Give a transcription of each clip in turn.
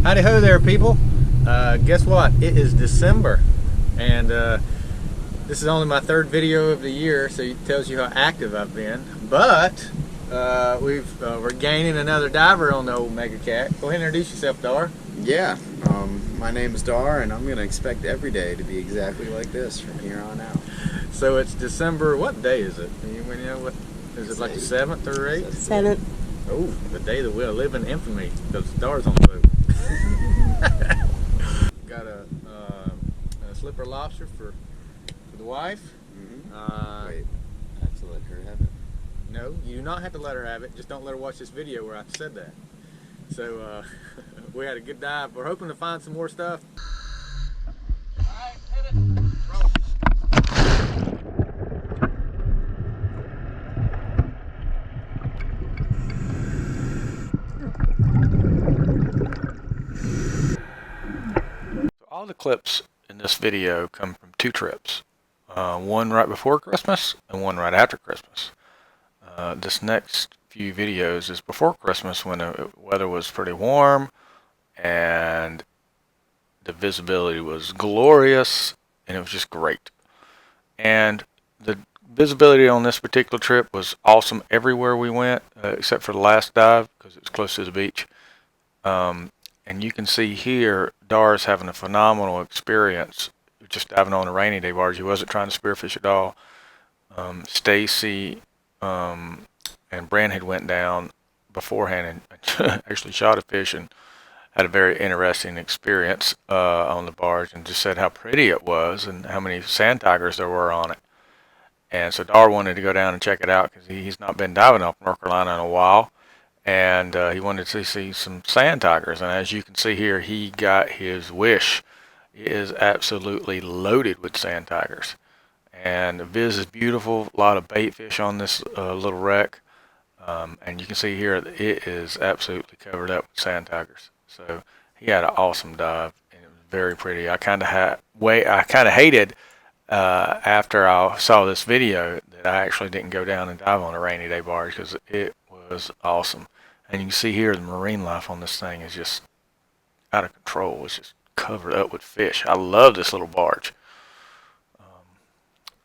Howdy ho there, people. Guess what? It is December, and this is only my third video of the year, so it tells you how active I've been. But we're gaining another diver on the old Mega Cat. Go ahead and introduce yourself, Dar. Yeah, my name is Dar, and I'm going to expect every day to be exactly like this from here on out. So it's December. What day is it? You know what? Is it like the 7th or 8th? 7th. Oh, the day that we'll live in infamy because Dar's on the boat. Got a slipper lobster for the wife. Mm-hmm. Wait, I have to let her have it? No, you do not have to let her have it. Just don't let her watch this video where I said that. So we had a good dive. We're hoping to find some more stuff. All right, hit it. Roll. All the clips in this video come from 2 trips. One right before Christmas and one right after Christmas. This next few videos is before Christmas when the weather was pretty warm and the visibility was glorious and it was just great. And the visibility on this particular trip was awesome everywhere we went except for the last dive because it was close to the beach. And you can see here, Dar's having a phenomenal experience just diving on a rainy day barge. He wasn't trying to spearfish at all. Stacy and Brand had went down beforehand and actually shot a fish and had a very interesting experience on the barge and just said how pretty it was and how many sand tigers there were on it. And so Dar wanted to go down and check it out because he's not been diving up North Carolina in a while. And he wanted to see some sand tigers, and as you can see here, he got his wish. It is absolutely loaded with sand tigers, and the viz is beautiful. A lot of bait fish on this little wreck, and you can see here that it is absolutely covered up with sand tigers. So he had an awesome dive, and it was very pretty. I kind of hated after I saw this video that I actually didn't go down and dive on a rainy day barge because it was awesome. And you can see here the marine life on this thing is just out of control. It's just covered up with fish. I love this little barge.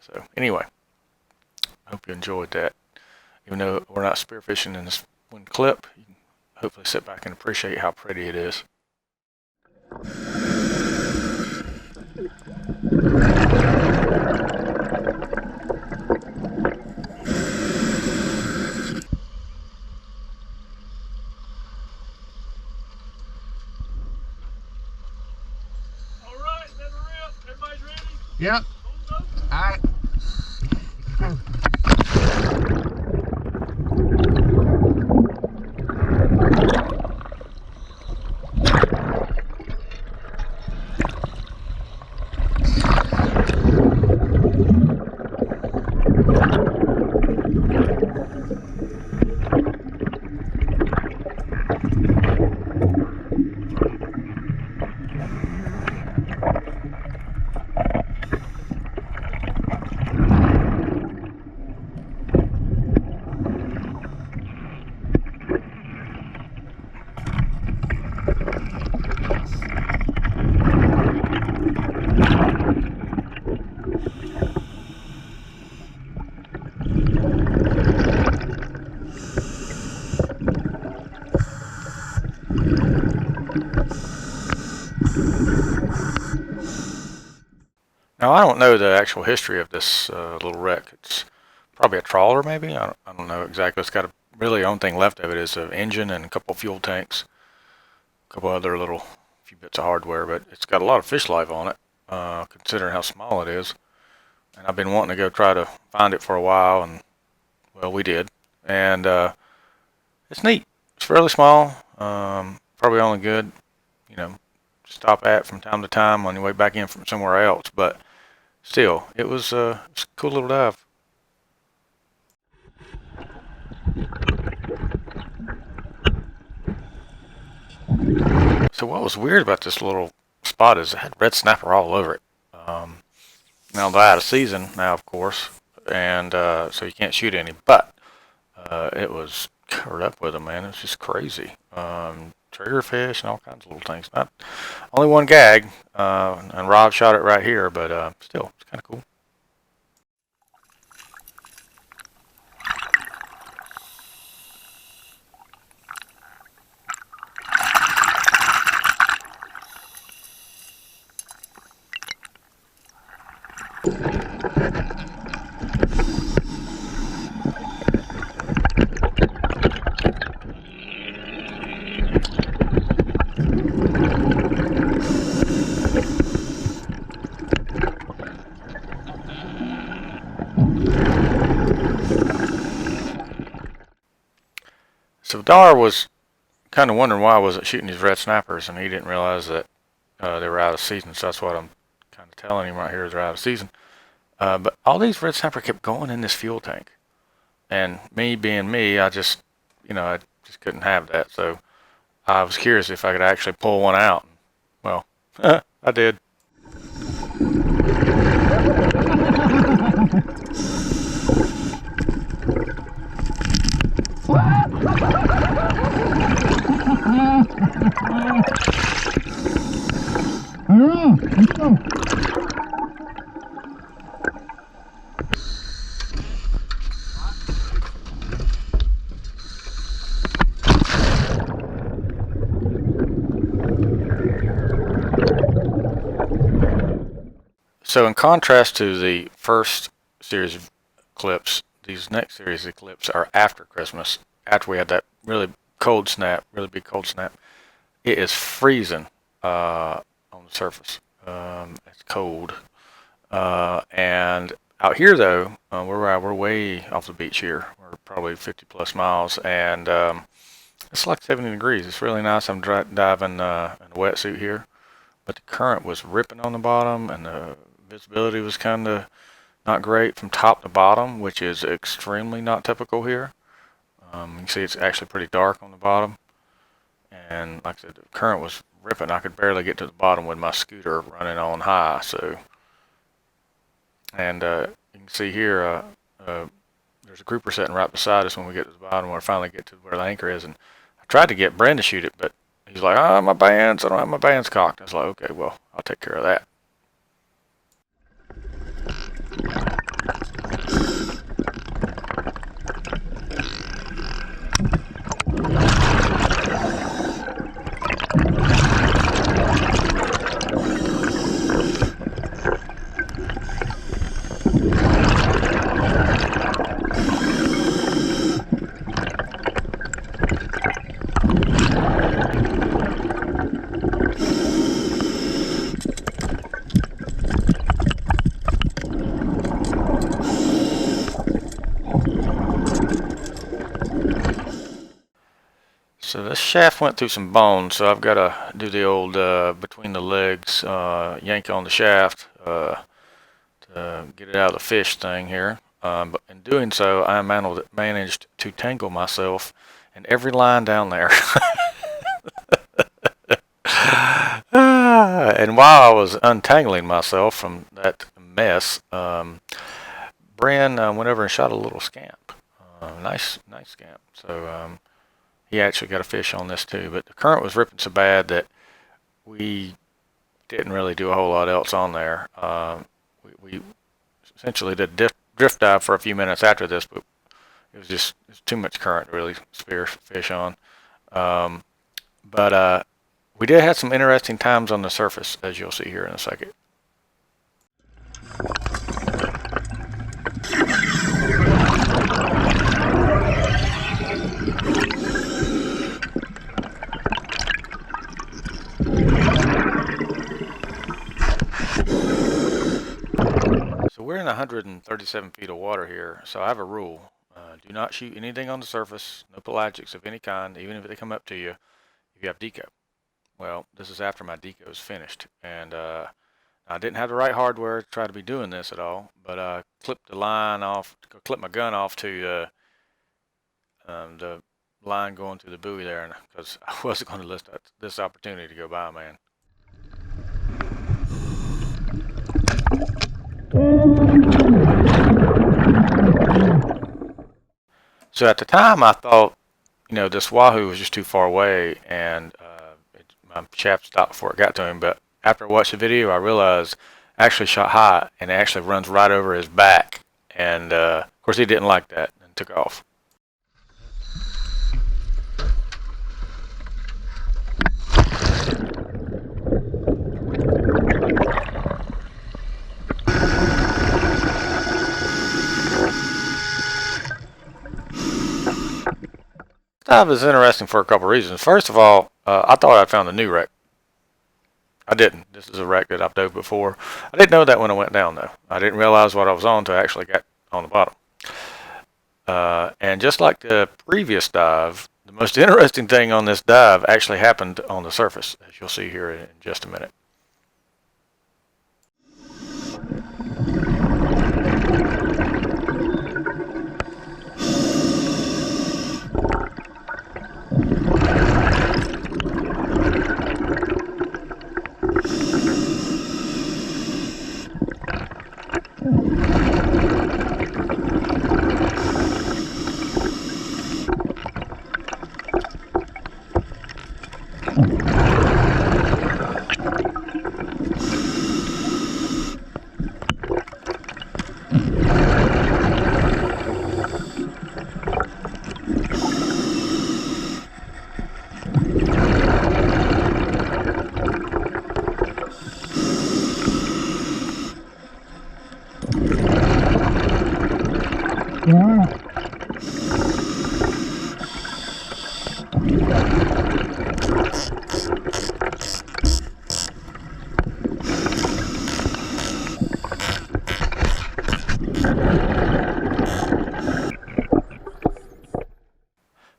So anyway, I hope you enjoyed that. Even though we're not spearfishing in this one clip, you can hopefully sit back and appreciate how pretty it is. Yep. All right. Now I don't know the actual history of this little wreck. It's probably a trawler, maybe. I don't know exactly. It's got really the only thing left of it is an engine and a couple of fuel tanks, a couple other little few bits of hardware, but it's got a lot of fish life on it, considering how small it is. And I've been wanting to go try to find it for a while, and well, we did. And it's neat. It's fairly small. Probably only good, stop at from time to time on your way back in from somewhere else, but still, it was a cool little dive. So what was weird about this little spot is it had red snapper all over it. Now they're out of season now, of course, and so you can't shoot any, but it was covered up with them, man. It was just crazy. triggerfish and all kinds of little things. Not only one gag, and Rob shot it right here, but still, it's kind of cool. So Dar was kind of wondering why I wasn't shooting these red snappers, and he didn't realize that they were out of season. So that's what I'm kind of telling him right here, they're out of season. But all these red snapper kept going in this fuel tank, and me being me, I just couldn't have that. So I was curious if I could actually pull one out. Well, I did. Let's go. So in contrast to the first series of clips, these next series of clips are after Christmas, after we had that really cold snap, really big cold snap. It is freezing on the surface. It's cold. And out here though, we're way off the beach here. We're probably 50 plus miles, and it's like 70 degrees. It's really nice. I'm diving in a wetsuit here, but the current was ripping on the bottom, and the visibility was kind of not great from top to bottom, which is extremely not typical here. You can see it's actually pretty dark on the bottom, and like I said, the current was ripping. I could barely get to the bottom with my scooter running on high. So, and you can see here, there's a grouper sitting right beside us when we get to the bottom, where I finally get to where the anchor is. And I tried to get Bren to shoot it, but he's like, my bands, I don't have my bands cocked. I was like, okay, well, I'll take care of that. So this shaft went through some bones, so I've got to do the old between the legs yank on the shaft to get it out of the fish thing here. But in doing so, I managed to tangle myself in every line down there. And while I was untangling myself from that mess, Bren went over and shot a little scamp. Nice scamp. So he actually got a fish on this too, but the current was ripping so bad that we didn't really do a whole lot else on there. We essentially did drift dive for a few minutes after this, but it was too much current to really spear fish on. But we did have some interesting times on the surface, as you'll see here in a second. So we're in 137 feet of water here, so I have a rule. Do not shoot anything on the surface, no pelagics of any kind, even if they come up to you, if you have deco. Well, this is after my deco is finished, and I didn't have the right hardware to try to be doing this at all, but I clipped the line off, clipped my gun off to the line going through the buoy there, because I wasn't going to let this opportunity to go by, man. So at the time, I thought this wahoo was just too far away, and my shaft stopped before it got to him. But after I watched the video, I realized I actually shot high, and it actually runs right over his back. And of course, he didn't like that and took off. Dive is interesting for a couple reasons. First of all, I thought I'd found a new wreck. I didn't. This is a wreck that I've dove before. I didn't know that when I went down, though. I didn't realize what I was on until I actually got on the bottom. And just like the previous dive, the most interesting thing on this dive actually happened on the surface, as you'll see here in just a minute.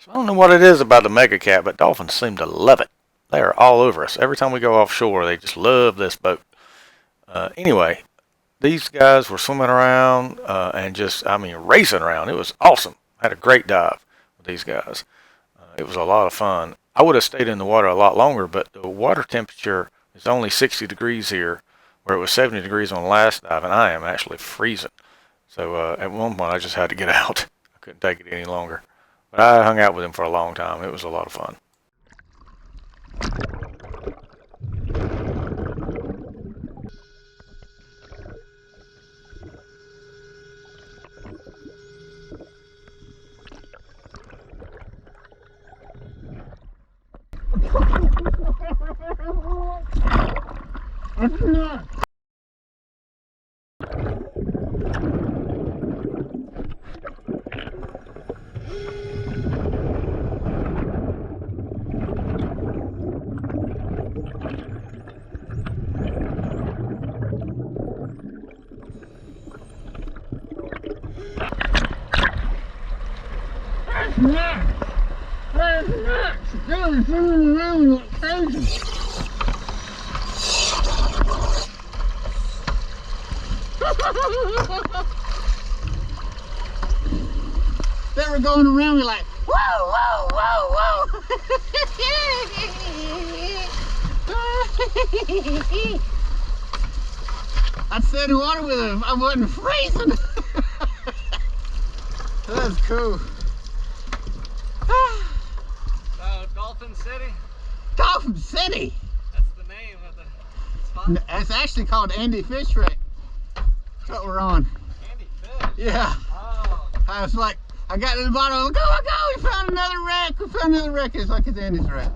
So I don't know what it is about the mega cat, but dolphins seem to love it. They are all over us. Every time we go offshore, they just love this boat. Anyway, these guys were swimming around and just, racing around. It was awesome. I had a great dive with these guys. It was a lot of fun. I would have stayed in the water a lot longer, but the water temperature is only 60 degrees here, where it was 70 degrees on the last dive, and I am actually freezing. So at one point, I just had to get out. I couldn't take it any longer. But I hung out with him for a long time. It was a lot of fun. They were going around me like, whoa, whoa, whoa, whoa. I'd stay in the water with them. I wasn't freezing. That's cool. Dolphin City? Dolphin City. That's the name of the spot? It's actually called Andy Fish Wreck. That's what we're on. Andy Fish? Yeah. Oh. I was like, I got to the bottom, I was like, oh my God, we found another wreck. We found another wreck. It's like it's Andy's wreck.